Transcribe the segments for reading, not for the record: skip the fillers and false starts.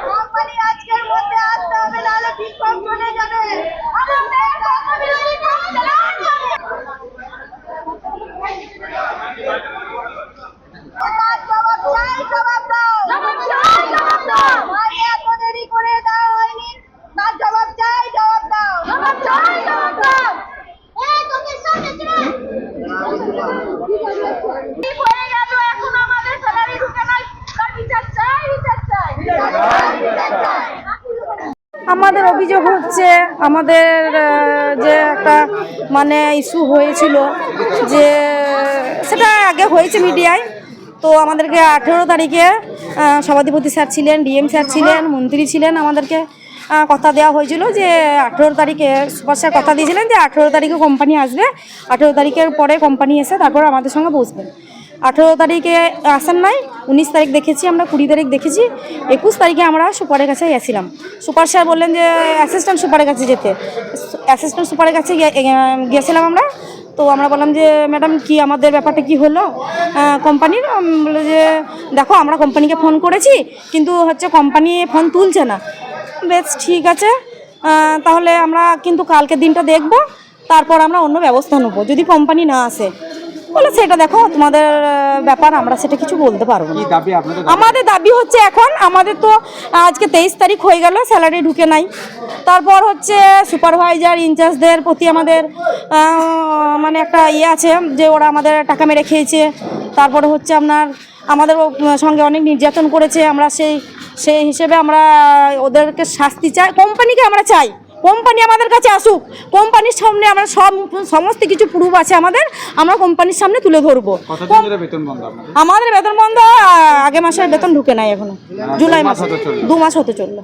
Company আজকের মধ্যে আসতে হবে, নাহলে বিক্ষোভ চলে যাবে। এত দেরি করে দেওয়া হয়নি, তার জবাব চাই, জবাব দাও। এখন আমাদের স্যালারি ঢুকে নাই, তার বিচার চাই, বিচার চাই। আমাদের অভিযোগ হচ্ছে আমাদের যে একটা মানে ইস্যু হয়েছিল, যে সেটা আগে হয়েছে মিডিয়ায়। তো আমাদেরকে 18 তারিখে সভাধিপতি স্যার ছিলেন, ডিএম স্যার ছিলেন, মন্ত্রী ছিলেন, আমাদেরকে কথা দেওয়া হয়েছিল যে 18 তারিখে সুপার স্যার কথা দিয়েছিলেন যে 18 তারিখে কোম্পানি আসবে, 18 তারিখের পরে কোম্পানি এসে তারপর আমাদের সঙ্গে বসবেন। 18 তারিখে আসেন নাই, 19 তারিখ দেখেছি আমরা, 20 তারিখ দেখেছি, 21 তারিখে আমরা সুপারের কাছে গেছিলাম। সুপার স্যার বললেন যে অ্যাসিস্ট্যান্ট সুপারের কাছে যেতে, অ্যাসিস্ট্যান্ট সুপারের কাছে গিয়েছিলাম আমরা। তো আমরা বললাম যে ম্যাডাম কি আমাদের ব্যাপারটা কি হলো কোম্পানির, বলে যে দেখো আমরা কোম্পানিকে ফোন করেছি কিন্তু হচ্ছে কোম্পানি ফোন তুলছে না। বেশ ঠিক আছে, তাহলে আমরা কিন্তু কালকের দিনটা দেখব, তারপর আমরা অন্য ব্যবস্থা নেব যদি কোম্পানি না আসে। বলে সেটা দেখো তোমাদের ব্যাপার, আমরা সেটা কিছু বলতে পারবো না। আমাদের দাবি হচ্ছে এখন আমাদের তো আজকে 23 তারিখ হয়ে গেল, স্যালারি ঢুকে নাই। তারপর হচ্ছে সুপারভাইজার ইনচার্জদের প্রতি আমাদের মানে একটা ইয়ে আছে যে ওরা আমাদের টাকা মেরে খেয়েছে। তারপরে হচ্ছে আমাদের সঙ্গে অনেক নির্যাতন করেছে। আমরা সেই হিসেবে আমরা ওদেরকে শাস্তি চাই, কোম্পানিকে আমরা চাই কোম্পানি আমাদের কাছে আসুক, কোম্পানির সামনে আমরা সমস্ত কিছু প্রুফ আছে আমাদের, আমরা কোম্পানির সামনে তুলে ধরবো। আমাদের বেতন বন্ধ আগে মাসের বেতন ঢুকে নাই এখনো, জুলাই মাসে 2 মাস হতে চললো।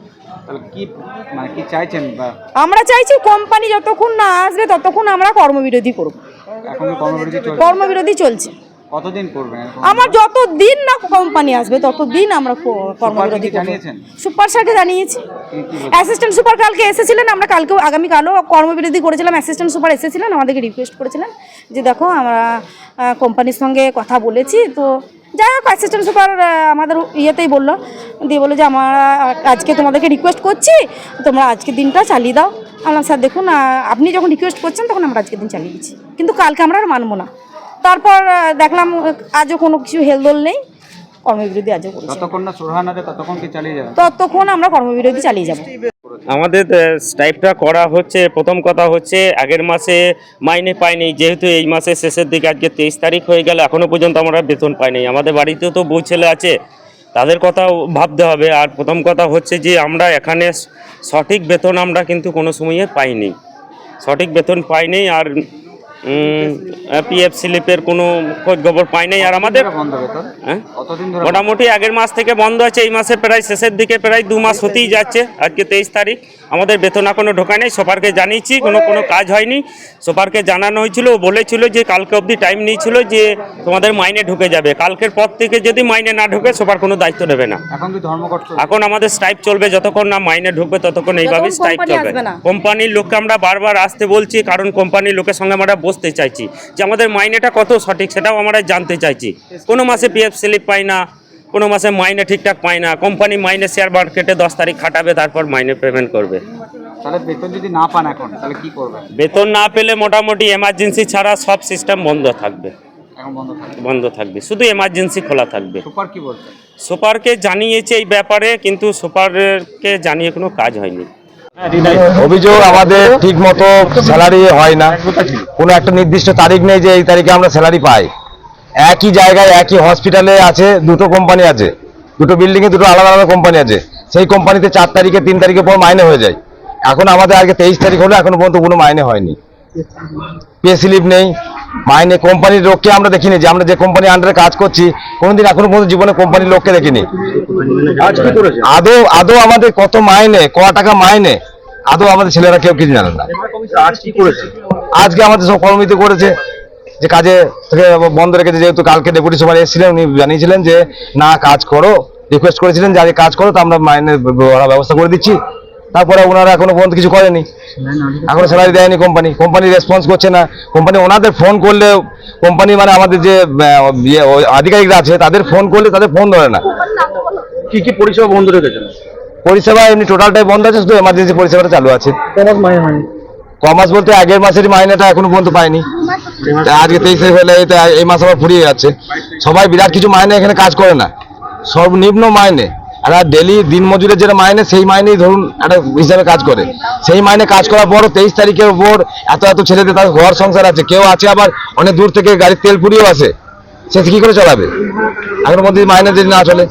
আমরা চাইছি কোম্পানি যতক্ষণ না আসবে ততক্ষণ আমরা কর্মবিরোধী করব। কর্মবিরোধী চলছে। কতদিন করবেন? আমার যতদিন না কোম্পানি আসবে ততদিন আমরা কর্মবিরোধী করব। সুপার স্যারকে জানিয়েছি, অ্যাসিস্ট্যান্ট সুপার কালকে এসেছিলেন, আমরা কালকেও আগামীকালও কর্মবিরোধী করেছিলাম। অ্যাসিস্ট্যান্ট সুপার এসেছিলেন, আমাদেরকে রিকোয়েস্ট করেছিলেন যে দেখো আমরা কোম্পানির সঙ্গে কথা বলেছি। তো যাই হোক অ্যাসিস্ট্যান্ট সুপার আমাদের ইয়েতেই বললো, দিয়ে বললো যে আমরা আজকে তোমাদেরকে রিকোয়েস্ট করছি, তোমরা আজকের দিনটা চালিয়ে দাও। আমরা স্যার দেখুন আপনি যখন রিকোয়েস্ট করছেন তখন আমরা আজকের দিন চালিয়ে দিচ্ছি, কিন্তু কালকে আমরা আর মানবো না। তারপর দেখলাম আজও কোনো কিছু হেলদোল নেই, কর্মবিরোধী আজও করছি। ততক্ষণ আমরা কর্মবিরোধী চালিয়ে যাব। আমাদের স্ট্রাইকটা করা হচ্ছে, প্রথম কথা হচ্ছে আগের মাসে মাইনে পাইনি, যেহেতু এই মাসের শেষের দিকে আজকে 23 তারিখ হয়ে গেল এখনও পর্যন্ত আমরা বেতন পাইনি। আমাদের বাড়িতেও তো বউ ছেলে আছে, তাদের কথাও ভাবতে হবে। আর প্রথম কথা হচ্ছে যে আমরা এখানে সঠিক বেতন আমরা কিন্তু কোনো সময়ে পাইনি, সঠিক বেতন পাইনি। আর পিএফ স্লিপের কোনো খোঁজ খবর পাই নাই। আর আমাদের মোটামুটি আগের মাস থেকে বন্ধ আছে, এই মাসে প্রায় শেষের দিকে প্রায় 2 মাস হতেই যাচ্ছে। আজকে 23 তারিখ, আমাদের বেতন এখনো ঢোকায় নাই। সুপারকে জানিয়েছি, কোনো কাজ হয়নি। সুপারকে জানানো হয়েছিল, বলেছিল যে কালকে অবধি টাইম নিয়েছিল যে তোমাদের মাইনে ঢুকে যাবে, কালকের পর থেকে যদি মাইনে না ঢুকে সুপার কোনো দায়িত্ব নেবে না। এখন আমাদের স্ট্রাইক চলবে, যতক্ষণ না মাইনে ঢুকবে ততক্ষণ এইভাবে স্ট্রাইক চলবে। কোম্পানির লোককে আমরা বারবার আসতে বলছি, কারণ কোম্পানির লোকের সঙ্গে আমরা বসতে চাইছি যে আমাদের মাইনেটা কত সঠিক সেটাও আমরা জানতে চাইছি। কোনো মাসে পিএফ স্লিপ পাই না, কোনো মাসে মাইনে ঠিকঠাক পাই না। কোম্পানি মাইনে শেয়ার মার্কেটে 10 তারিখ খাটাবে, তারপর মাইনে পেমেন্ট করবে। তাহলে বেতন যদি না পান এখন তাহলে কি করবেন? বেতন না পেলে মোটামুটি এমার্জেন্সি ছাড়া সব সিস্টেম বন্ধ থাকবে, বন্ধ থাকবে, শুধু এমার্জেন্সি খোলা থাকবে। সুপার কি বলছে? সুপারকে জানিয়েছে এই ব্যাপারে, কিন্তু সুপারকে জানিয়ে কোনো কাজ হয়নি। অভিযোগ আমাদের ঠিক মতো স্যালারি হয় না, কোনো একটা নির্দিষ্ট তারিখ নেই যে এই তারিখে আমরা স্যালারি পাই। একই জায়গায় একই হসপিটালে আছে দুটো কোম্পানি আছে, দুটো বিল্ডিংয়ে দুটো আলাদা আলাদা কোম্পানি আছে। সেই কোম্পানিতে 4 তারিখে 3 তারিখে পর মাইনে হয়ে যায়। এখন আমাদের আজকে 23 তারিখ হলো, এখনো পর্যন্ত কোনো মাইনে হয়নি, পে স্লিপ নেই, মাইনে। কোম্পানির লোককে আমরা দেখিনি, যে আমরা যে কোম্পানির আন্ডারে কাজ করছি কোনোদিন এখনো পর্যন্ত জীবনে কোম্পানির লোককে দেখিনি। আদৌ আমাদের কত মাইনে, ক টাকা মাইনে, আদৌ আমাদের ছেলেরা কেউ কিছু জানে না। আজকে আমাদের সব কর্মবিরতি করেছে, যে কাজে থেকে বন্ধ রেখেছে। যেহেতু কালকে ডেপুটি সুপার এসেছিলেন, উনি জানিয়েছিলেন যে না কাজ করো, রিকোয়েস্ট করেছিলেন যে আগে কাজ করো, তো আমরা মাইনের ব্যবস্থা করে দিচ্ছি। তারপরে ওনারা এখনো পর্যন্ত কিছু করেনি, এখনো স্যালারি দেয়নি কোম্পানি রেসপন্স করছে না। কোম্পানি ওনাদের ফোন করলে, কোম্পানি মানে আমাদের যে আধিকারিকরা আছে তাদের ফোন করলে তাদের ফোন ধরে না। কি কি পরিষেবা বন্ধ রেখেছেন? পরিষেবা এমনি টোটালটাই বন্ধ আছে, শুধু এমার্জেন্সি পরিষেবাটা চালু আছে। কমাস বলতে আগের মাসের মাইনেটা এখনো পর্যন্ত পাইনি। তা আজকে 23 হলে এই মাস আবার ফুরিয়ে যাচ্ছে। সবাই বিরাট কিছু মাইনে এখানে কাজ করে না, সর্বনিম্ন মাইনে। আর ডেলি দিন মজুরের যেটা মাইনে, সেই মাইনেই ধরুন একটা হিসাবে কাজ করে। সেই মাইনে কাজ করার পর 23 তারিখের উপর এত ছেলেদের তার ঘর সংসার আছে, কেউ আছে আবার অনেক দূর থেকে গাড়ির তেল পুড়িয়েও আসে, সে কি করে চলাবে? এখনো মধ্যে মাইনে যদি না চলে।